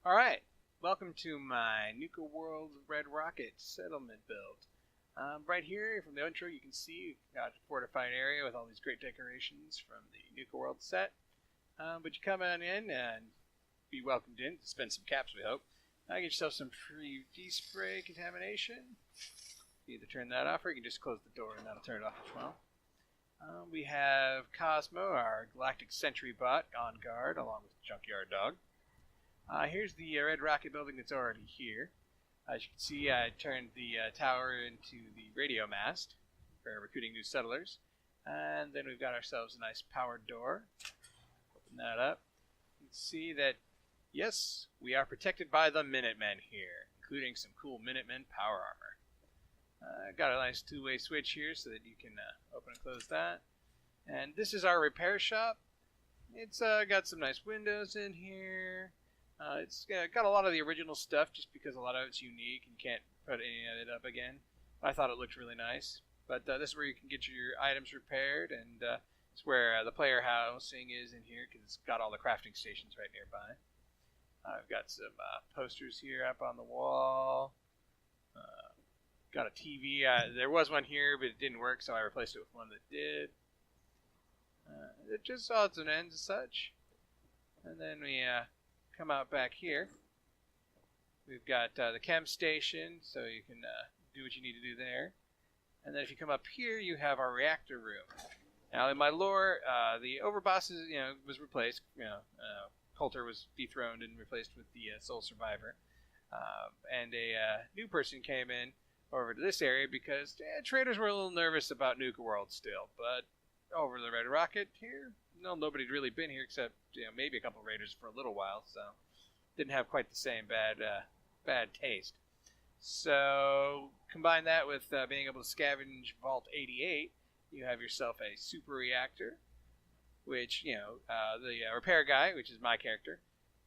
Alright, welcome to my Nuka World Red Rocket settlement build. Right here from the intro you can see we've got a fortified area with all these great decorations from the Nuka World set. But you come on in and be welcomed in to spend some caps, we hope. Get yourself some free D-spray contamination. You either turn that off or you can just close the door and that'll turn it off as well. We have Cosmo, our Galactic Sentry bot, on guard along with Junkyard Dog. Here's the Red Rocket building that's already here. As you can see, I turned the tower into the radio mast for recruiting new settlers. And then we've got ourselves a nice powered door. Open that up. You can see that, yes, we are protected by the Minutemen here, including some cool Minutemen power armor. Got a nice two-way switch here so that you can open and close that. And this is our repair shop. It's got some nice windows in here. It's got a lot of the original stuff just because a lot of it's unique and you can't put any of it up again. I thought it looked really nice. But this is where you can get your items repaired, and it's where the player housing is in here because it's got all the crafting stations right nearby. I've got some posters here up on the wall. Got a TV. There was one here, but it didn't work, so I replaced it with one that did. It just odds and ends and such. And then we come out back here. We've got the chem station, so you can do what you need to do there. And then if you come up here, you have our reactor room. Now, in my lore, the overboss was replaced. Coulter was dethroned and replaced with the sole survivor. And a new person came in over to this area because traders were a little nervous about Nuka World still. But over the Red Rocket here, nobody'd really been here except maybe a couple of raiders for a little while, so didn't have quite the same bad taste. So combine that with being able to scavenge Vault 88, you have yourself a super reactor, which the repair guy, which is my character,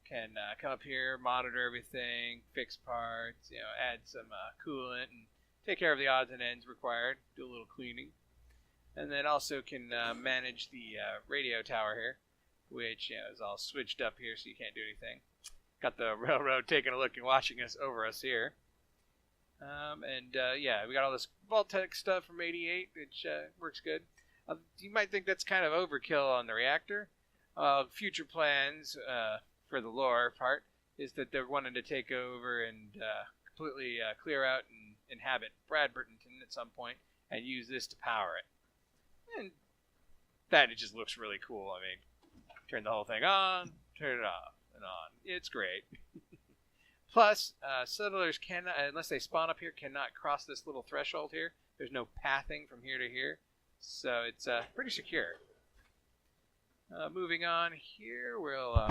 can come up here, monitor everything, fix parts, add some coolant, and take care of the odds and ends required, do a little cleaning. And then also can manage the radio tower here, which is all switched up here so you can't do anything. Got the railroad taking a look and watching us over us here. We got all this Vault-Tec stuff from 88, which works good. You might think that's kind of overkill on the reactor. Future plans for the lore part is that they're wanting to take over and completely clear out and inhabit Bradburtonton at some point and use this to power it. And that, it just looks really cool. I mean, turn the whole thing on, turn it off, and on. It's great. Plus, settlers cannot, unless they spawn up here, cannot cross this little threshold here. There's no pathing from here to here. So it's pretty secure. Moving on here, we'll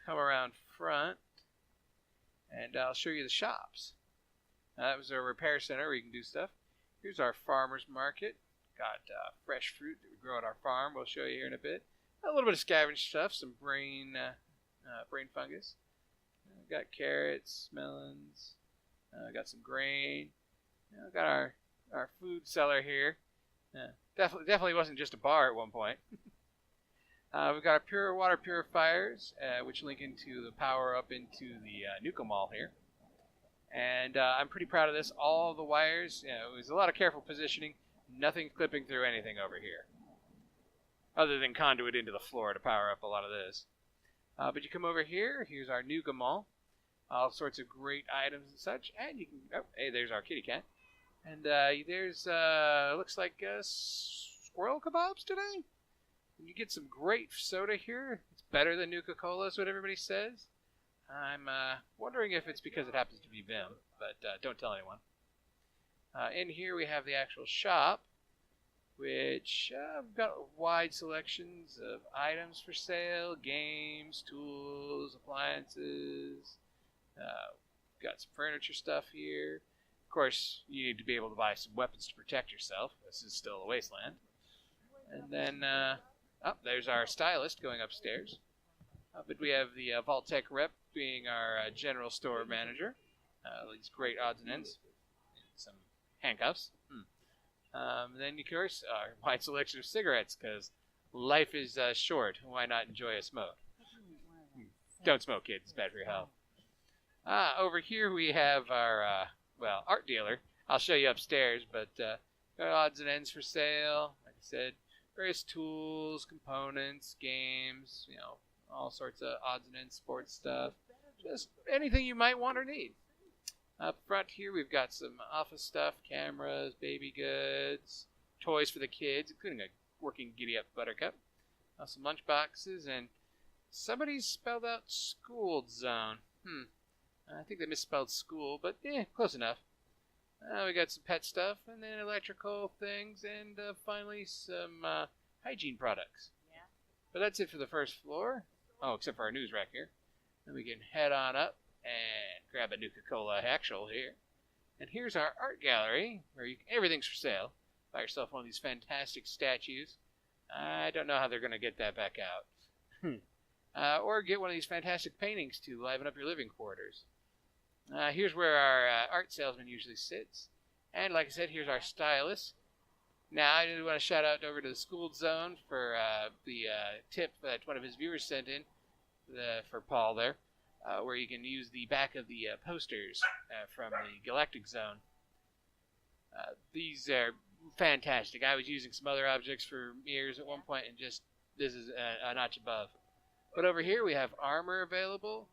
come around front, and I'll show you the shops. That was our repair center where you can do stuff. Here's our farmer's market. Got fresh fruit that we grow at our farm. We'll show you here in a bit. A little bit of scavenged stuff, some brain fungus. Got carrots, melons. Got some grain. Got our food cellar here. Definitely wasn't just a bar at one point. We've got our pure water purifiers, which link into the power up into the Nuka Mall here. And I'm pretty proud of this. All the wires, it was a lot of careful positioning. Nothing clipping through anything over here, other than conduit into the floor to power up a lot of this. But you come over here, here's our Nuka Mall. All sorts of great items and such. And you can, hey, there's our kitty cat. And there's, looks like squirrel kebabs today. And you get some great soda here. It's better than Nuka Cola is what everybody says. I'm wondering if it's because it happens to be Vim, but don't tell anyone. In here we have the actual shop, which we've got wide selections of items for sale, games, tools, appliances. Got some furniture stuff here. Of course, you need to be able to buy some weapons to protect yourself. This is still a wasteland. And then, there's our stylist going upstairs. But we have the Vault-Tec rep being our general store manager. These great odds and ends. And some handcuffs. Then, of course, our wide selection of cigarettes, because life is short. Why not enjoy a smoke? Don't smoke, kids. It's bad for your health. Over here we have our, art dealer. I'll show you upstairs, but got odds and ends for sale. Like I said, various tools, components, games, all sorts of odds and ends, sports stuff. Just anything you might want or need. Up front here, we've got some office stuff, cameras, baby goods, toys for the kids, including a working giddy-up buttercup, some lunch boxes, and somebody's spelled out school zone. I think they misspelled school, but close enough. We got some pet stuff, and then electrical things, and finally some hygiene products. Yeah. But that's it for the first floor. Oh, except for our news rack here. Then we can head on up and grab a Nuka-Cola actual here. And here's our art gallery, where everything's for sale. Buy yourself one of these fantastic statues. I don't know how they're going to get that back out. Or get one of these fantastic paintings to liven up your living quarters. Here's where our art salesman usually sits. And like I said, here's our stylist. Now, I do want to shout out over to the School Zone for the tip that one of his viewers sent in for Paul there, where you can use the back of the posters from the Galactic Zone. These are fantastic. I was using some other objects for mirrors at one point, and this is a notch above. But over here we have armor available,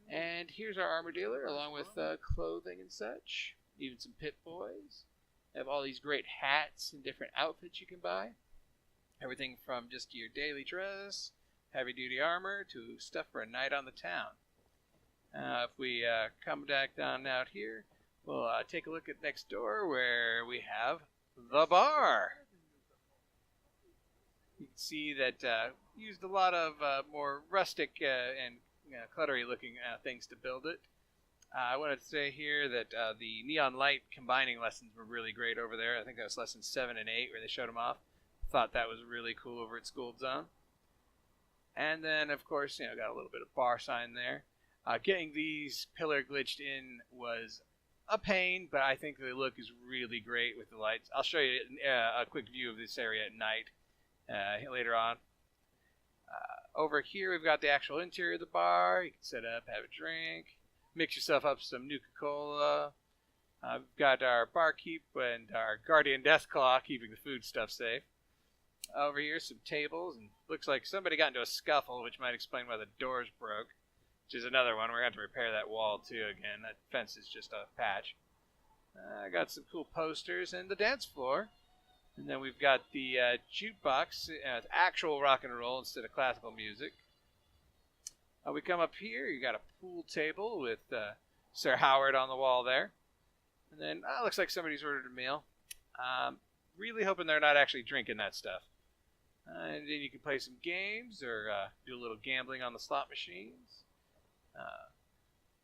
and here's our armor dealer, along with clothing and such, even some Pip-Boys. They have all these great hats and different outfits you can buy. Everything from just your daily dress, heavy-duty armor, to stuff for a night on the town. If we come back down out here, we'll take a look at next door, where we have the bar. You can see that used a lot of more rustic and cluttery looking things to build it. I wanted to say here that the neon light combining lessons were really great over there. I think that was lessons 7 and 8 where they showed them off. Thought that was really cool over at School Zone. And then, of course, got a little bit of bar sign there. Getting these pillar glitched in was a pain, but I think the look is really great with the lights. I'll show you a quick view of this area at night later on. Over here, we've got the actual interior of the bar. You can set up, have a drink, mix yourself up some Nuka-Cola. We've got our barkeep and our guardian Deathclaw keeping the food stuff safe. Over here, some tables, and looks like somebody got into a scuffle, which might explain why the doors broke, which is another one. We're going to have to repair that wall, too, again. That fence is just a patch. I got some cool posters and the dance floor. And then we've got the jukebox, actual rock and roll instead of classical music. We come up here, you got a pool table with Sir Howard on the wall there. And then, looks like somebody's ordered a meal. Really hoping they're not actually drinking that stuff. And then you can play some games or do a little gambling on the slot machines.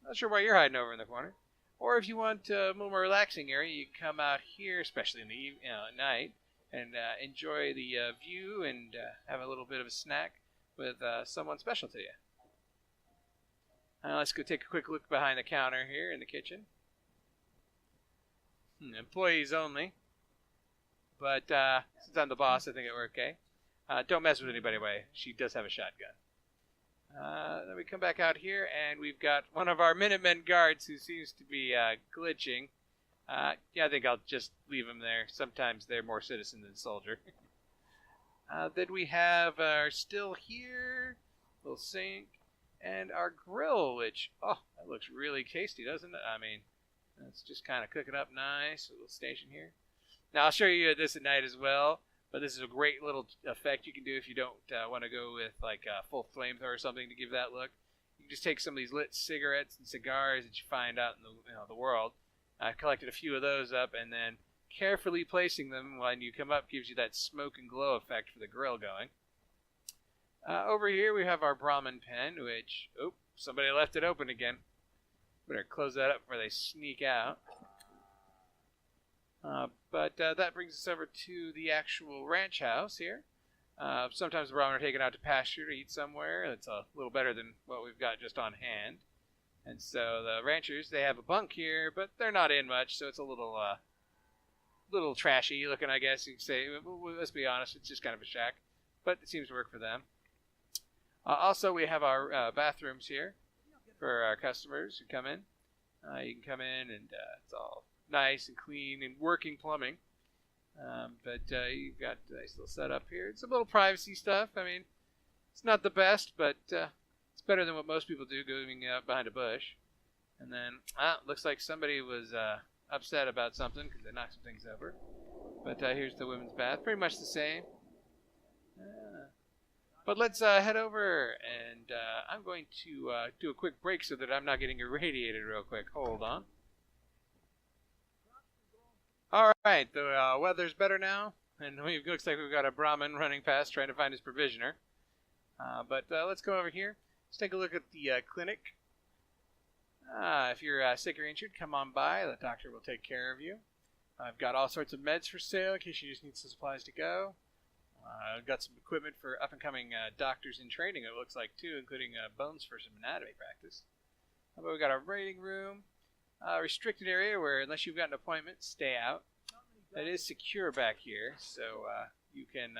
Not sure why you're hiding over in the corner. Or if you want a little more relaxing area, you can come out here, especially in the at night, and enjoy the view and have a little bit of a snack with someone special to you. Let's go take a quick look behind the counter here in the kitchen. Employees only. But since I'm the boss, I think it worked okay. Don't mess with anybody, by the way. She does have a shotgun. Then we come back out here, and we've got one of our Minutemen guards who seems to be glitching. I think I'll just leave him there. Sometimes they're more citizen than soldier. Then we have our still here, little sink, and our grill, which, that looks really tasty, doesn't it? I mean, it's just kind of cooking up nice. A little station here. Now, I'll show you this at night as well. But this is a great little effect you can do if you don't want to go with like a full flamethrower or something to give that look. You can just take some of these lit cigarettes and cigars that you find out in the world. I've collected a few of those up, and then carefully placing them when you come up gives you that smoke and glow effect for the grill going. Over here we have our Brahmin pen, which, somebody left it open again. Better close that up before they sneak out. But that brings us over to the actual ranch house here. Sometimes the Brahmin are taken out to pasture to eat somewhere. That's a little better than what we've got just on hand. And so the ranchers, they have a bunk here, but they're not in much, so it's a little trashy looking, I guess you could say. Let's be honest, it's just kind of a shack, but it seems to work for them. Also, we have our bathrooms here for our customers who come in. You can come in and it's all nice and clean and working plumbing. But you've got a nice little setup here. It's a little privacy stuff. I mean, it's not the best, but it's better than what most people do going out behind a bush. And then, looks like somebody was upset about something because they knocked some things over. But here's the women's bath. Pretty much the same. But let's head over, and I'm going to do a quick break so that I'm not getting irradiated real quick. Hold on. Alright, the weather's better now, and it looks like we've got a Brahmin running past trying to find his provisioner. But let's go over here. Let's take a look at the clinic. If you're sick or injured, come on by. The doctor will take care of you. I've got all sorts of meds for sale in case you just need some supplies to go. I've got some equipment for up-and-coming doctors in training, it looks like, too, including bones for some anatomy practice. But we've got a waiting room, a restricted area where, unless you've got an appointment, stay out. It is secure back here, so you can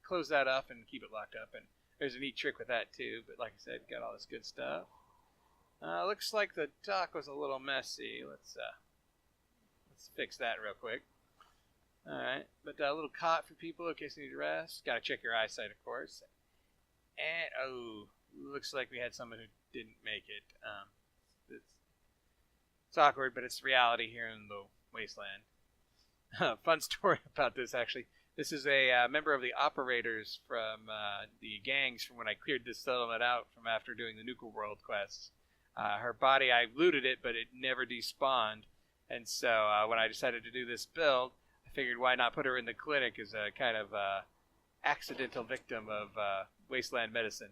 close that up and keep it locked up. And there's a neat trick with that, too. But like I said, got all this good stuff. Looks like the dock was a little messy. Let's fix that real quick. Alright, but a little cot for people in case they need to rest. Gotta check your eyesight, of course. And, looks like we had someone who didn't make it. It's awkward, but it's reality here in the wasteland. Fun story about this, actually. This is a member of the operators from the gangs from when I cleared this settlement out from after doing the Nuka World quests. Her body, I looted it, but it never despawned. And so when I decided to do this build, figured why not put her in the clinic as a kind of accidental victim of wasteland medicine.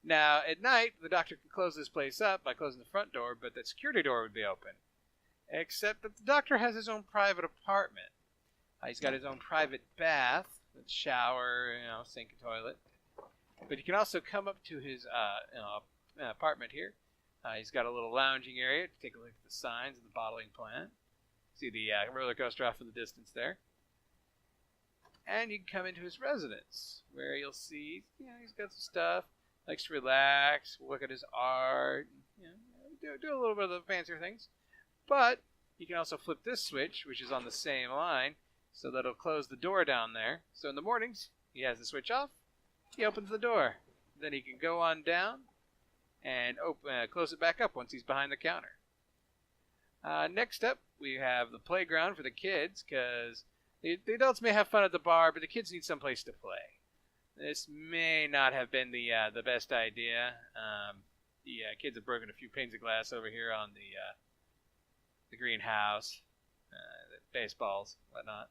Now, at night, the doctor can close this place up by closing the front door, but the security door would be open. Except that the doctor has his own private apartment. He's got his own private bath, with shower, sink and toilet. But you can also come up to his apartment here. He's got a little lounging area to take a look at the signs of the bottling plant. See the roller coaster off in the distance there. And you can come into his residence, where you'll see, he's got some stuff, likes to relax, look at his art, do a little bit of the fancier things. But you can also flip this switch, which is on the same line, so that it'll close the door down there. So in the mornings, he has the switch off, he opens the door. Then he can go on down and close it back up once he's behind the counter. Next up, we have the playground for the kids, because the adults may have fun at the bar, but the kids need someplace to play. This may not have been the best idea. The kids have broken a few panes of glass over here on the greenhouse, the baseballs, whatnot.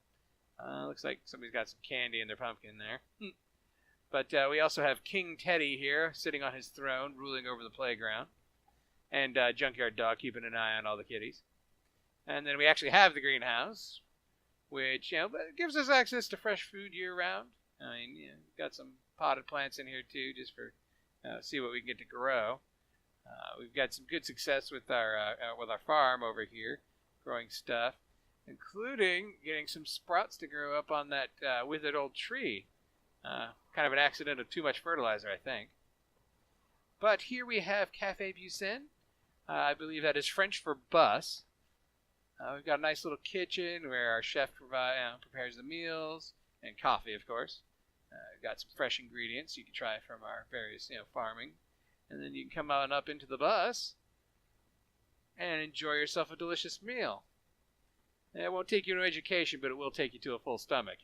Looks like somebody's got some candy in their pumpkin there. But we also have King Teddy here, sitting on his throne, ruling over the playground. And Junkyard Dog keeping an eye on all the kitties. And then we actually have the greenhouse, which gives us access to fresh food year-round. I mean, we've got some potted plants in here, too, just for see what we can get to grow. We've got some good success with our farm over here, growing stuff, including getting some sprouts to grow up on that withered old tree. Kind of an accident of too much fertilizer, I think. But here we have Café Bucin. I believe that is French for bus. We've got a nice little kitchen where our chef prepares the meals, and coffee, of course. We've got some fresh ingredients you can try from our various farming. And then you can come on up into the bus and enjoy yourself a delicious meal. It won't take you to education, but it will take you to a full stomach,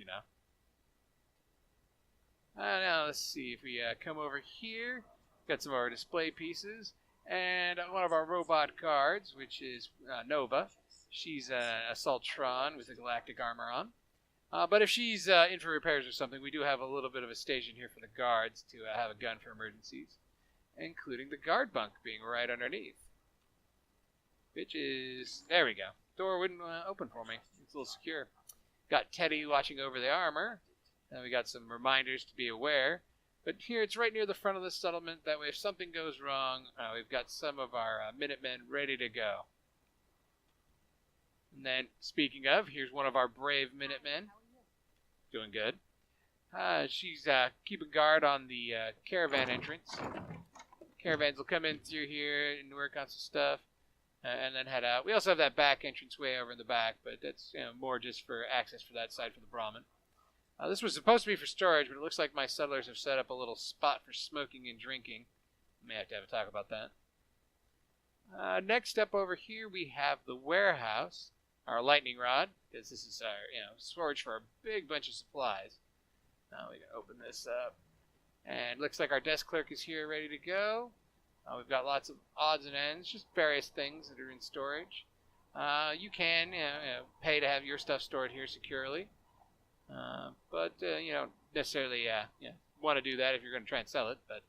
Now, let's see if we come over here. Got some of our display pieces. And one of our robot guards, which is Nova. She's a Assaultron with a galactic armor on. But if she's in for repairs or something, we do have a little bit of a station here for the guards to have a gun for emergencies. Including the guard bunk being right underneath. Which is... There we go. Door wouldn't open for me. It's a little secure. Got Teddy watching over the armor. And we got some reminders to be aware. But here, it's right near the front of the settlement. That way, if something goes wrong, we've got some of our Minutemen ready to go. And then, speaking of, here's one of our brave Minutemen. Doing good. She's keeping guard on the caravan entrance. Caravans will come in through here and work on some stuff. and then head out. We also have that back entrance way over in the back, but that's more just for access for that side for the Brahmin. This was supposed to be for storage, but it looks like my settlers have set up a little spot for smoking and drinking. May have to have a talk about that. Next up over here, we have the warehouse, our lightning rod, because this is our storage for a big bunch of supplies. Now we can open this up, and looks like our desk clerk is here, ready to go. We've got lots of odds and ends, just various things that are in storage. You can pay to have your stuff stored here securely. But you don't necessarily want to do that if you're going to try and sell it. But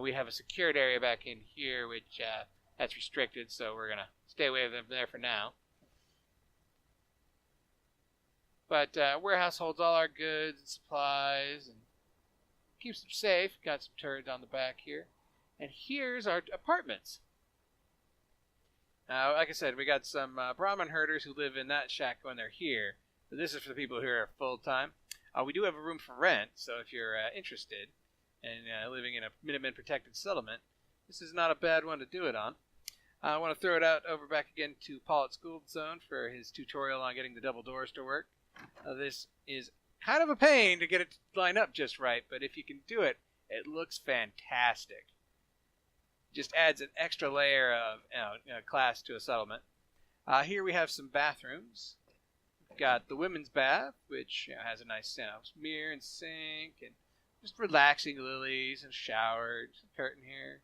we have a secured area back in here, which that's restricted, so we're going to stay away from there for now. But warehouse holds all our goods and supplies and keeps them safe. Got some turrets on the back here. And here's our apartments. Like I said, we got some Brahmin herders who live in that shack when they're here. But this is for the people who are full-time. We do have a room for rent, so if you're interested in living in a Minutemen protected settlement, this is not a bad one to do it on. I want to throw it out over back again to Paul at School Zone for his tutorial on getting the double doors to work. This is kind of a pain to get it to line up just right, but if you can do it, it looks fantastic. Just adds an extra layer of class to a settlement. Here we have some bathrooms. We've got the women's bath, which has a nice mirror and sink, and just relaxing lilies and shower, just a curtain here,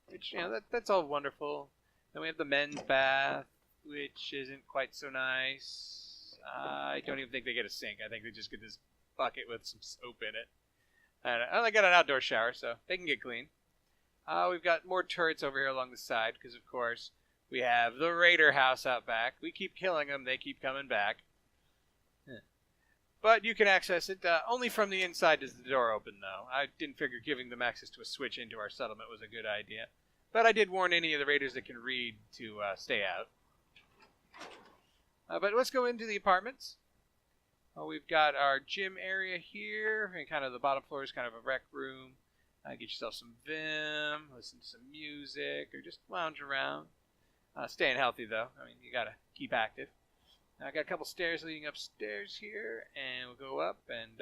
which that's all wonderful. Then we have the men's bath, which isn't quite so nice. I don't even think they get a sink. I think they just get this bucket with some soap in it. And they got an outdoor shower, so they can get clean. We've got more turrets over here along the side, because of course we have the Raider house out back. We keep killing them, they keep coming back. But you can access it only from the inside. Does the door open, though? I didn't figure giving them access to a switch into our settlement was a good idea. But I did warn any of the raiders that can read to stay out. But let's go into the apartments. We've got our gym area here, and kind of the bottom floor is kind of a rec room. Get yourself some Vim, listen to some music, or just lounge around. Staying healthy, though. I mean, you got to keep active. Now, I got a couple stairs leading upstairs here, and we'll go up. And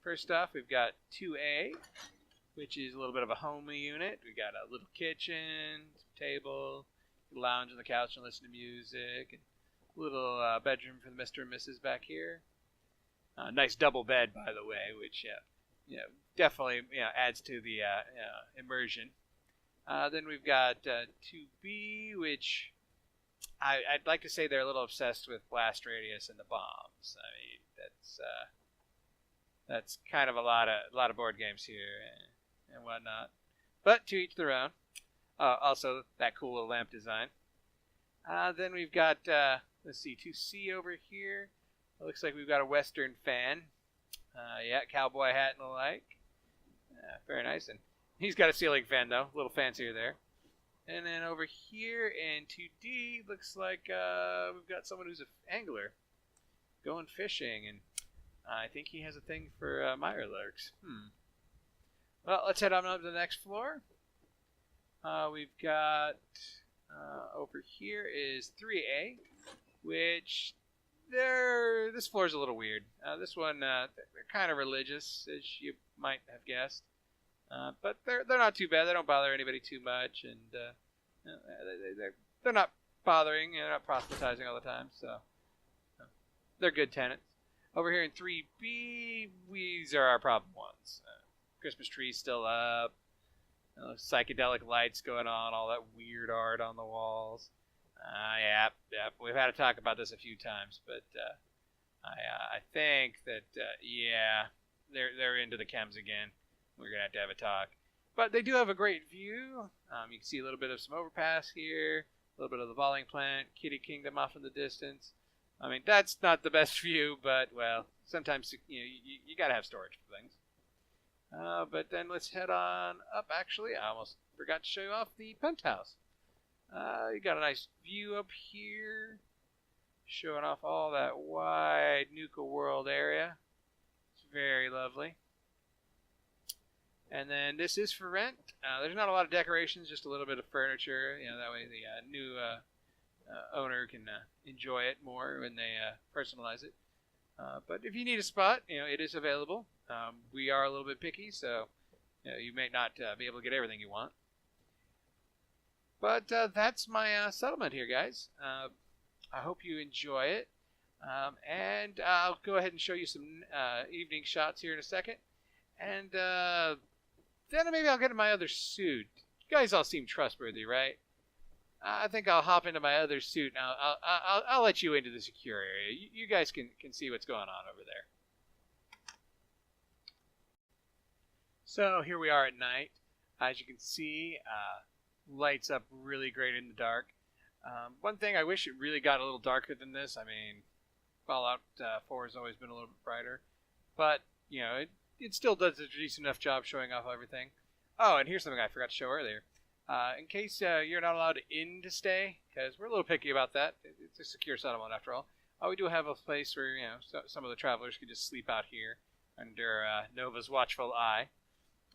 first off, we've got 2A, which is a little bit of a homey unit. We got a little kitchen, some table, lounge on the couch and listen to music, and a little bedroom for the Mr. and Mrs. back here. Nice double bed, by the way, which definitely adds to the immersion. Then we've got 2B, which I'd like to say they're a little obsessed with blast radius and the bombs. I mean, that's kind of a lot of board games here and whatnot. But to each their own. Also, that cool little lamp design. Then we've got, let's see, 2C over here. It looks like we've got a Western fan. Cowboy hat and the like. Very nice. And he's got a ceiling fan, though. A little fancier there. And then over here in 2D, looks like we've got someone who's an angler going fishing. And I think he has a thing for mirelurks. Well, let's head on up to the next floor. We've got over here is 3A, which this floor is a little weird. This one, they're kind of religious, as you might have guessed. But they're not too bad. They don't bother anybody too much, and they're not bothering. They're not proselytizing all the time, so they're good tenants. Over here in 3B, these are our problem ones. Christmas tree's still up. Psychedelic lights going on. All that weird art on the walls. Yeah. We've had to talk about this a few times, but I think that they're into the chems again. We're gonna have to have a talk. But they do have a great view. You can see a little bit of some overpass here, a little bit of the volleying plant, Kitty Kingdom off in the distance. I mean, that's not the best view, but well, sometimes you gotta have storage for things. But then let's head on up. Actually, I almost forgot to show you off the penthouse. You got a nice view up here, showing off all that wide Nuka World area. It's very lovely. And then this is for rent. There's not a lot of decorations, just a little bit of furniture. You know, that way the new owner can enjoy it more when they personalize it. But if you need a spot, you know, it is available. We are a little bit picky, so you know, you may not be able to get everything you want. But that's my settlement here, guys. I hope you enjoy it. And I'll go ahead and show you some evening shots here in a second. And then maybe I'll get in my other suit. You guys all seem trustworthy, right? I think I'll hop into my other suit and I'll let you into the secure area. You guys can see what's going on over there. So here we are at night. As you can see, lights up really great in the dark. One thing, I wish it really got a little darker than this. I mean, Fallout 4 has always been a little bit brighter. But, you know, it still does a decent enough job showing off everything. Oh, and here's something I forgot to show earlier. In case you're not allowed in to stay, because we're a little picky about that. It's a secure settlement after all. We do have a place where, you know, some of the travelers can just sleep out here under Nova's watchful eye.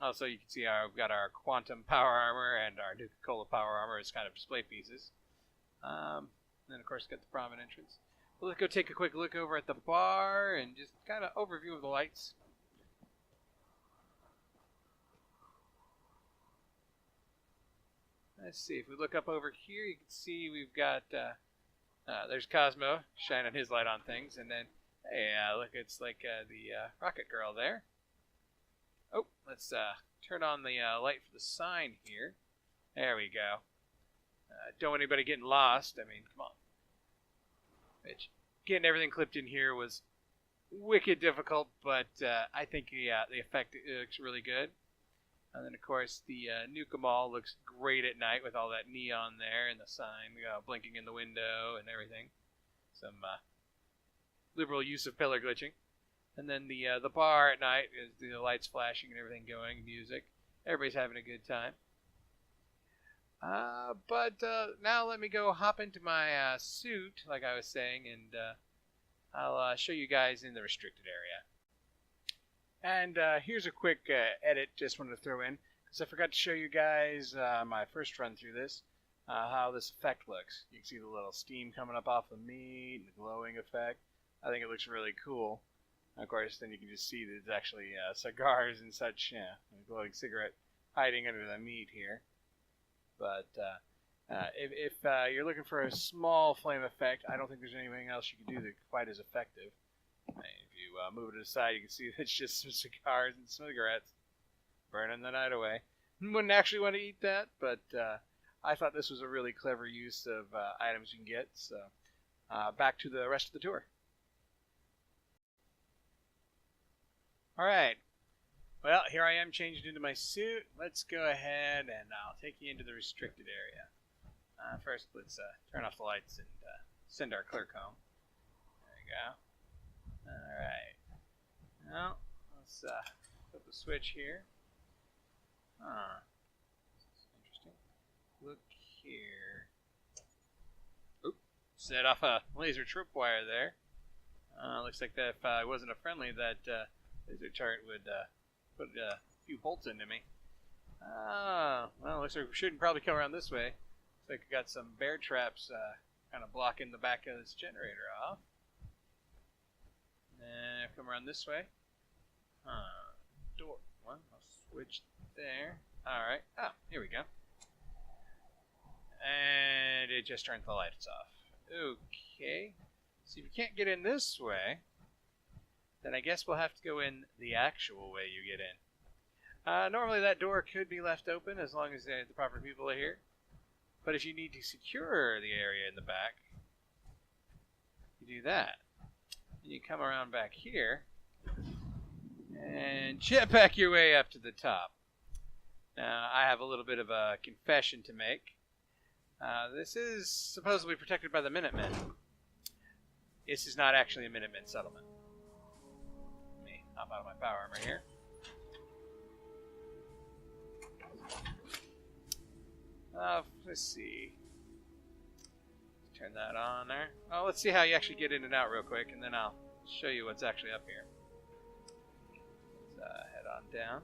Also, you can see we've got our quantum power armor and our Nuka Cola power armor as kind of display pieces. Then, of course, got the prominent entrance. Well, let's go take a quick look over at the bar and just kind of overview of the lights. Let's see, if we look up over here, you can see we've got, there's Cosmo shining his light on things, and then, hey, look, it's like the Rocket Girl there. Oh, let's turn on the light for the sign here. There we go. Don't want anybody getting lost. I mean, come on. Which, getting everything clipped in here was wicked difficult, but I think the effect looks really good. And then, of course, the Nuka Mall looks great at night with all that neon there and the sign blinking in the window and everything. Some liberal use of pillar glitching. And then the bar at night is the lights flashing and everything going, music. Everybody's having a good time. But now let me go hop into my suit, like I was saying, and I'll show you guys in the restricted area. And here's a quick edit just wanted to throw in, because I forgot to show you guys my first run through this, how this effect looks. You can see the little steam coming up off the meat and the glowing effect. I think it looks really cool. And of course, then you can just see that it's actually cigars and such, a glowing cigarette hiding under the meat here. But if you're looking for a small flame effect, I don't think there's anything else you can do that's quite as effective. If you move it aside, you can see it's just some cigars and cigarettes burning the night away. Wouldn't actually want to eat that, but I thought this was a really clever use of items you can get. So back to the rest of the tour. Alright, well, here I am changed into my suit. Let's go ahead and I'll take you into the restricted area. First, let's turn off the lights and send our clerk home. There we go. Alright. Now, let's flip the switch here. This is interesting. Look here. Oop. Set off a laser tripwire there. Looks like that if I wasn't a friendly, that laser turret would put a few bolts into me. Well, looks like we shouldn't probably come around this way. Looks like we got some bear traps kind of blocking the back of this generator off. And come around this way. Door. Well, I'll switch there. Alright. Oh, here we go. And it just turned the lights off. Okay. So if you can't get in this way, then I guess we'll have to go in the actual way you get in. Normally that door could be left open as long as the proper people are here. But if you need to secure the area in the back, you do that. You come around back here and jetpack your way up to the top. Now, I have a little bit of a confession to make. This is supposedly protected by the Minutemen. This is not actually a Minutemen settlement. Let me hop out of my power armor here. Let's see. Turn that on there. Oh, let's see how you actually get in and out real quick, and then I'll show you what's actually up here. Let's head on down.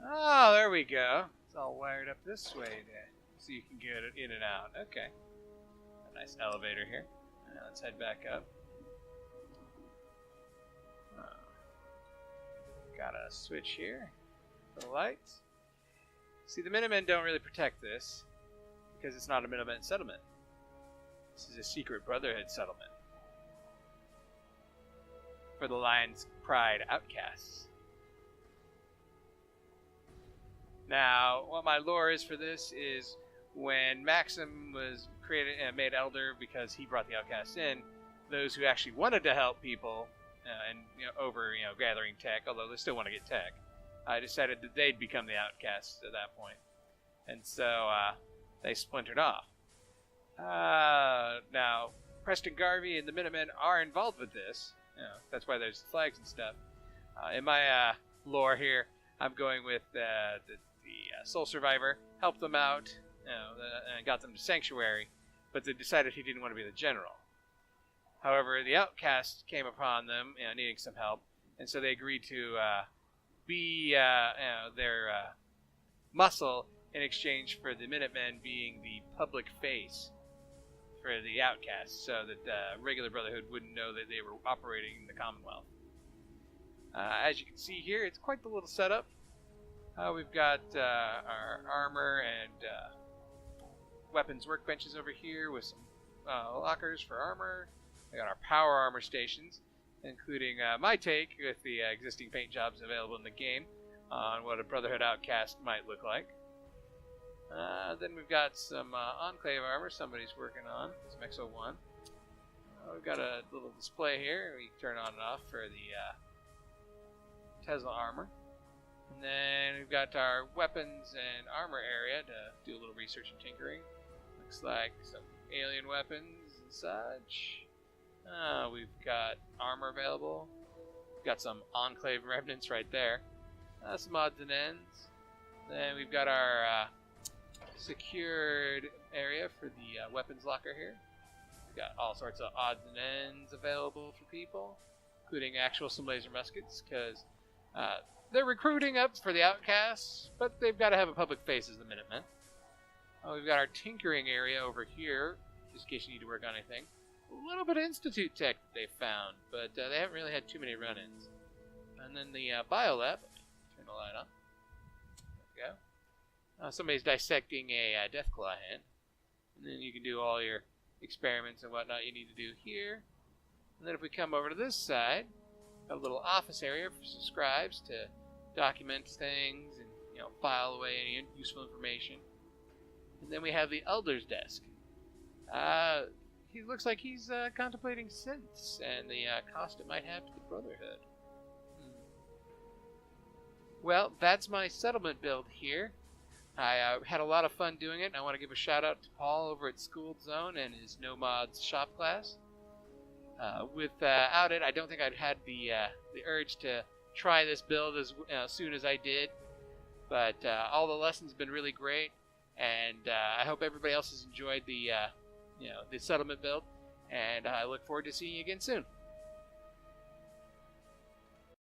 Oh, there we go. It's all wired up this way then, so you can get it in and out. Okay. A nice elevator here. Now let's head back up. Got a switch here for the lights. See, the Minutemen don't really protect this because it's not a Minutemen settlement. This is a secret Brotherhood settlement for the Lion's Pride outcasts. Now, what my lore is for this is when Maxim was created and made elder because he brought the outcasts in, those who actually wanted to help people and over gathering tech, although they still want to get tech, I decided that they'd become the outcasts at that point, and so they splintered off. Now, Preston Garvey and the Minutemen are involved with this. That's why there's flags and stuff. In my lore here, I'm going with the Soul Survivor, helped them out, and got them to Sanctuary, but they decided he didn't want to be the general. However, the outcasts came upon them, needing some help, and so they agreed to be their muscle in exchange for the Minutemen being the public face for the outcasts, so that the regular Brotherhood wouldn't know that they were operating in the Commonwealth. As you can see here, it's quite the little setup. We've got our armor and weapons workbenches over here with some lockers for armor. We got our power armor stations, including my take with the existing paint jobs available in the game on what a Brotherhood outcast might look like. Then we've got some Enclave armor somebody's working on, some XO1. We've got a little display here we turn on and off for the Tesla armor. And then we've got our weapons and armor area to do a little research and tinkering. Looks like some alien weapons and such. We've got armor available. We've got some Enclave remnants right there. Some odds and ends. Then we've got our secured area for the weapons locker here. We've got all sorts of odds and ends available for people, including some laser muskets, because they're recruiting up for the outcasts, but they've got to have a public face as the Minutemen. We've got our tinkering area over here, just in case you need to work on anything. A little bit of Institute tech that they've found, but they haven't really had too many run-ins. And then the biolab. Turn the light on. There we go. Somebody's dissecting a Deathclaw hand. And then you can do all your experiments and whatnot you need to do here. And then if we come over to this side, got a little office area for scribes to document things and file away any useful information. And then we have the Elder's desk. He looks like he's contemplating synths and the cost it might have to the Brotherhood. Well, that's my settlement build here. I had a lot of fun doing it, and I want to give a shout out to Paul over at Schooled Zone and his No Mods shop class. Without it, I don't think I'd had the urge to try this build as soon as I did. But all the lessons have been really great, and I hope everybody else has enjoyed the settlement build. And I look forward to seeing you again soon.